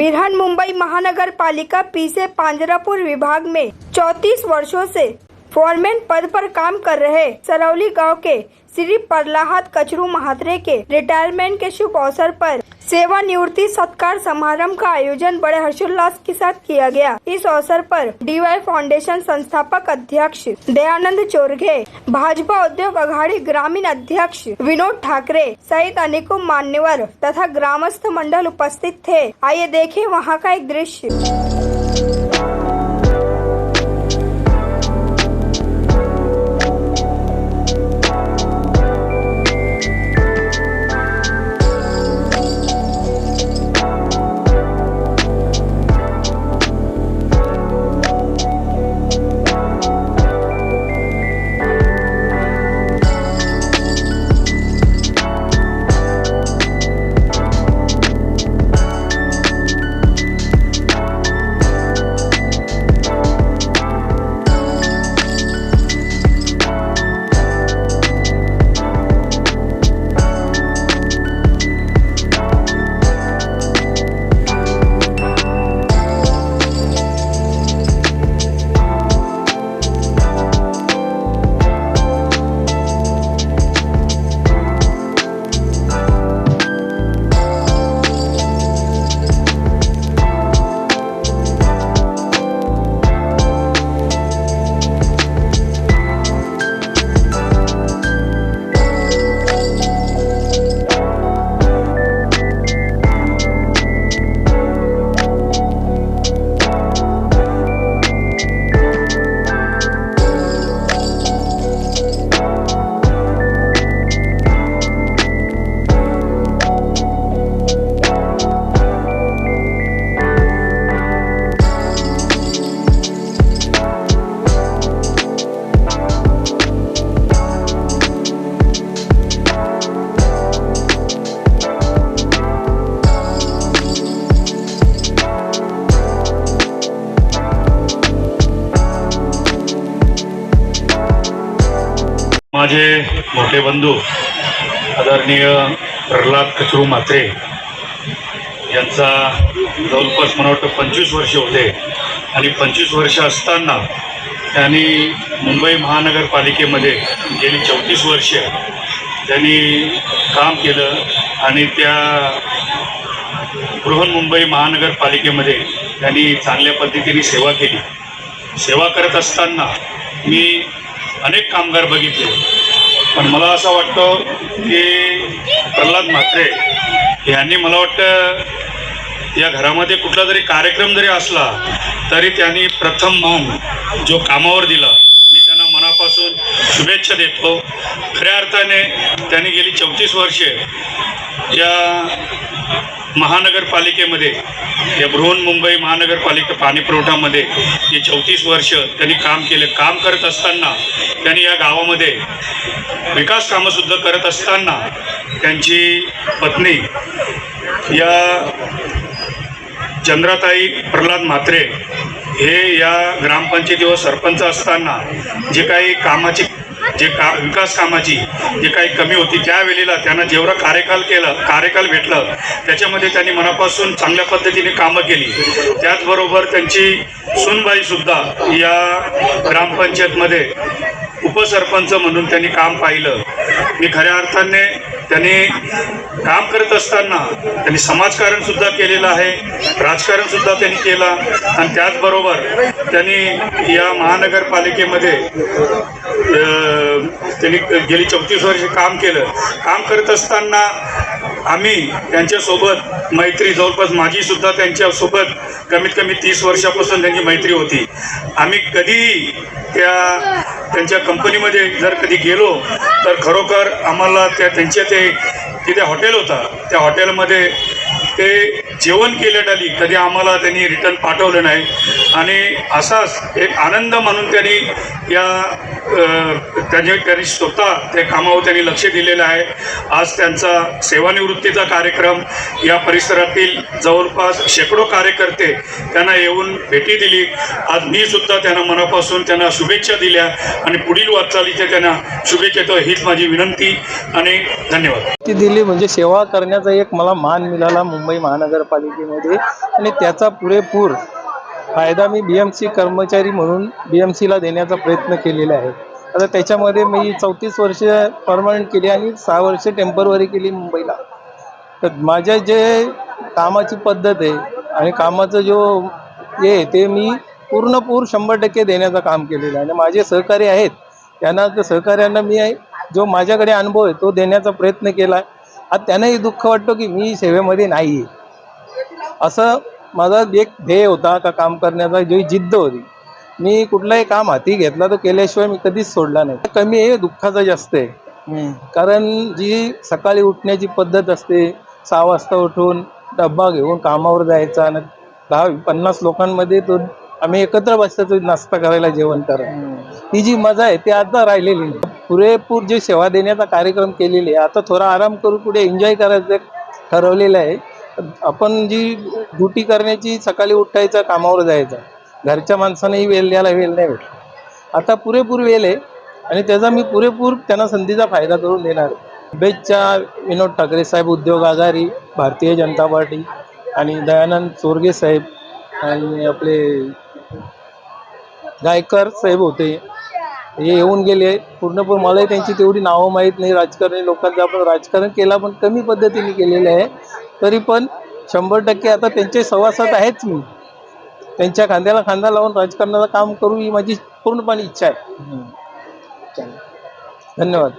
बिरहन मुंबई महानगर पालिका पी से पांजरापुर विभाग में 34 वर्षों से फोरमैन पद पर काम कर रहे सरौली गांव के श्री प्रहलाद कचरू महात्रे के रिटायरमेंट के शुभ अवसर पर सेवानिवृत्ति सत्कार समारोह का आयोजन बड़े हर्षोल्लास के साथ किया गया। इस अवसर पर डीवाई फाउंडेशन संस्थापक अध्यक्ष दयानंद चोरघे, भाजपा उद्योग अघाड़ी ग्रामीण अध्यक्ष विनोद ठाकरे सहित अनेकों मान्यवर तथा ग्रामस्थ मंडल उपस्थित थे। आइए देखें वहां का एक दृश्य। माझे मोठे बंधू आदरणीय प्रहलाद कचरू म्हात्रे यांचा जवळपास मला वाटतं 25 वर्ष होते आणि 25 वर्ष असताना त्यांनी मुंबई महानगरपालिकेमध्ये गेली 34 वर्ष त्यांनी काम केलं आणि त्या बृहन्मुंबई महानगरपालिकेमध्ये त्यांनी चांगल्या पद्धतीने सेवा केली। सेवा करत असताना मी अनेक कामगार बघितले, पण मला असं वाटतं की प्रहलाद म्हात्रे यांनी मला वाटतं या घरामध्ये कुठला जरी कार्यक्रम जरी असला तरी त्यांनी प्रथम मान जो कामावर दिला, मी त्यांना मनापासून शुभेच्छा देतो। खऱ्या अर्थाने त्यांनी गेली 34 वर्षे या महानगरपालिकेमध्ये या बृहन्मुंबई महानगरपालिका पाणी पुरवठामध्ये हे 34 वर्ष त्यांनी काम केले। काम करत असताना त्यांनी या गावामध्ये विकास कामंसुद्धा करत असताना त्यांची पत्नी या चंद्राताई प्रहलाद म्हात्रे हे या ग्रामपंचायतीवर सरपंच असताना जे काही कामाची विकास कामाची जे काही कमी होती त्यावेळेला त्यांना जेवढा कार्यकाल भेटलं त्याच्यामध्ये त्यांनी मनापासून चांगल्या पद्धतीने कामं केली। त्याचबरोबर त्यांची सूनबाईसुद्धा या ग्रामपंचायतमध्ये उपसरपंच म्हणून त्यांनी काम पाहिलं। मी खऱ्या अर्थाने त्यांनी काम करत असताना त्यांनी समाजकारणसुद्धा केलेलं आहे, राजकारणसुद्धा त्यांनी केलं आणि त्याचबरोबर त्यांनी या महानगरपालिकेमध्ये त्यांनी गेली 34 वर्ष काम केलं। काम करत असताना आम्ही त्यांच्यासोबत मैत्री, जवळपास माझीसुद्धा त्यांच्यासोबत कमीत कमी 30 वर्षापासून त्यांची मैत्री होती। आम्ही कधीही त्यांच्या कंपनीमध्ये जर कधी गेलो तर खरोखर आम्हाला त्यांच्या तिथे हॉटेल होता, त्या हॉटेलमध्ये ते जेवण केल्याटाली कधी आम्हाला त्यांनी रिटर्न पाठवलं नाही आणि असाच एक आनंद म्हणून त्यांनी या त्यांनी स्वतः त्या कामावर त्यांनी लक्ष दिलेलं आहे. आज त्यांचा सेवानिवृत्तीचा कार्यक्रम या परिसरातील जवळपास शेकडो कार्यकर्ते त्यांना येऊन भेटी दिली. आज मी सुद्धा त्यांना मनापासून त्यांना शुभेच्छा दिल्या आणि पुढील वाटचालीच्या त्यांना शुभेच्छा देतो. हीच माझी विनंती आणि धन्यवाद. ती दिली म्हणजे सेवा करण्याचा एक मला मान मिळाला मुंबई महानगरपालिकेमध्ये आणि त्याचा पुरेपूर फायदा मी BMC कर्मचारी म्हणून BMCला देण्याचा प्रयत्न केलेला आहे. आता त्याच्यामध्ये मी 34 वर्ष परमनंट केली आणि 6 वर्ष टेम्पररी केली मुंबईला. तर माझ्या जे कामाची पद्धत आहे आणि कामाचं जो हे ते मी पूर्ण 100% देण्याचं काम केलेलं आहे. आणि माझे सहकारी आहेत त्यांना त्या सहकार्यांना मी जो माझ्याकडे अनुभव आहे तो देण्याचा प्रयत्न केला. आज त्यांनाही दुःख वाटतो की मी सेवेमध्ये नाही आहे. असं माझा एक ध्येय होता का काम करण्याचा जी जिद्द होती. मी कुठलाही काम हाती घेतला तर केल्याशिवाय मी कधीच सोडला नाही. कमी आहे दुःखाचा जास्त आहे. कारण जी सकाळी उठण्याची पद्धत असते 6 वाजता उठून डब्बा घेऊन कामावर जायचा आणि 10-50 लोकांमध्ये तो आम्ही एकत्र बसायचो नाश्ता करायला जेवण करायला. ती जी मजा आहे ती आता राहिलेली नाही. पुरेपूर जे सेवा देण्याचा कार्यक्रम केलेली आहे. आता थोडा आराम करून पुढे एन्जॉय करायचं ठरवलेलं आहे. आपण जी ड्युटी करण्याची सकाळी उठायचं कामावर जायचं घरच्या माणसानेही वेळ द्यायला वेळ नाही भेटला. आता पुरेपूर वेळ आहे आणि त्याचा मी पुरेपूर त्यांना संधीचा फायदा करून देणार. बेजच्या विनोद ठाकरे साहेब उद्योग आघाडी भारतीय जनता पार्टी आणि दयानंद चोरगे साहेब आणि आपले गायकर साहेब होते हे येऊन गेले. पूर्णपणे मलाही त्यांची तेवढी नावं माहीत नाही. राजकारणी लोकांचं आपण राजकारण केला पण कमी पद्धतीने केलेलं आहे. तरी पण 100% आता त्यांचे सहवासात आहेच मी. त्यांच्या खांद्याला खांदा लावून राजकारणाचं काम करू ही माझी पूर्णपणे इच्छा आहे. धन्यवाद.